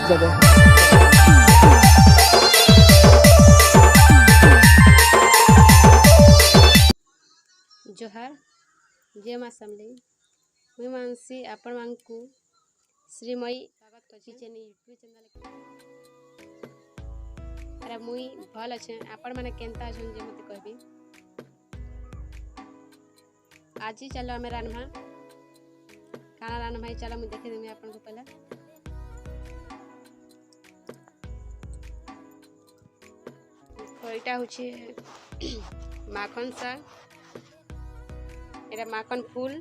देबे। जोहार जय माँ समलेई मुई मानसी आपण मानकु श्रीमयी स्वागत करछि यूट्यूब चैनल। अरे मुई भल अच्छे आपण माने केनता अछन जे मते कहबी। आज चलो आमे रान्हा काना रान्हा भाई चलो मुई देखे देमी आपण को पहला। एटा होछि माखन साग, एटा माखन फूल,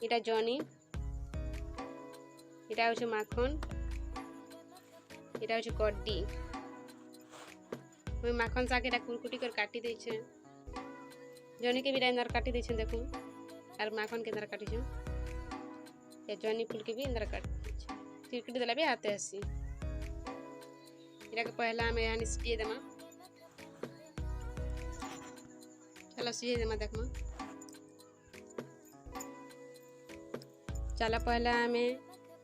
एटा जनी, एटा होछि माखन, एटा होछि कड्डी। मुई माखन साग एटा कुरकुटी कर काटी दै छै, जनी के भी अंदर काटी दै छै देखू, और माखन के अंदर काटी छै, या जनी फूल के भी अंदर काटी दै छै, चिरकुटी देला भी हाथे हसी। एटा के पहला हमें यहाँ सिटिए देमा, चलो सिटिए देमा देखमा। चलो पहला हमें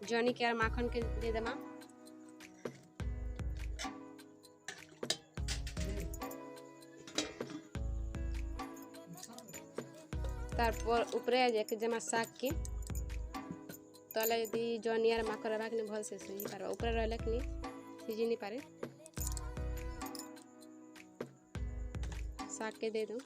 जनी के और माखन के दे देमा। तारपर ऊपरे जाके जमा साग के तले यदि जनी और माखन रहा कि भल से सिझी पार, ऊपर रहले कि सिझी नहीं पारे, साग के दे दो।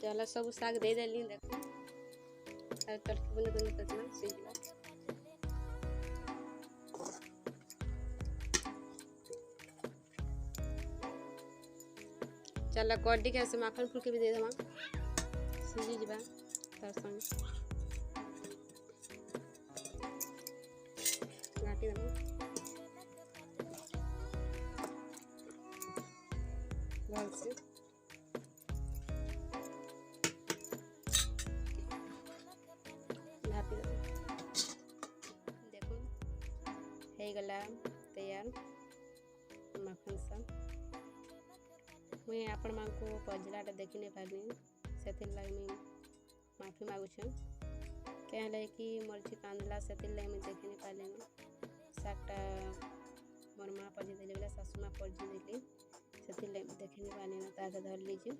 चलो सब साग दे देली देखो, और तड़के बुंद बुंद ततना सिझला। चलो कड्डी के से माखन फूल के भी दे देमा, सिझी जबा तार संग घाटी देमा। भल से घाटी देमा। देखो हे गला तैयार माखन साग। मुई आपण मानकु पजलाटा देखि नहीं पारनी, सेथिर लागि मुई माफी मागुछ। कहले कि मर्ची कांदला सेथिर लागि मुई देखि नहीं पारलेनी। सागटा मोर माँ पजी देले बेला सासु माँ पजी देली, सेथिर लागि मुई देखि नहीं पारलेनी। ताके धर लीजिए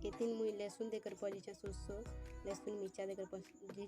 एतिन मुई लहसुन देकर पजी छ, सुसो लहसुन मिर्चा देकर पजी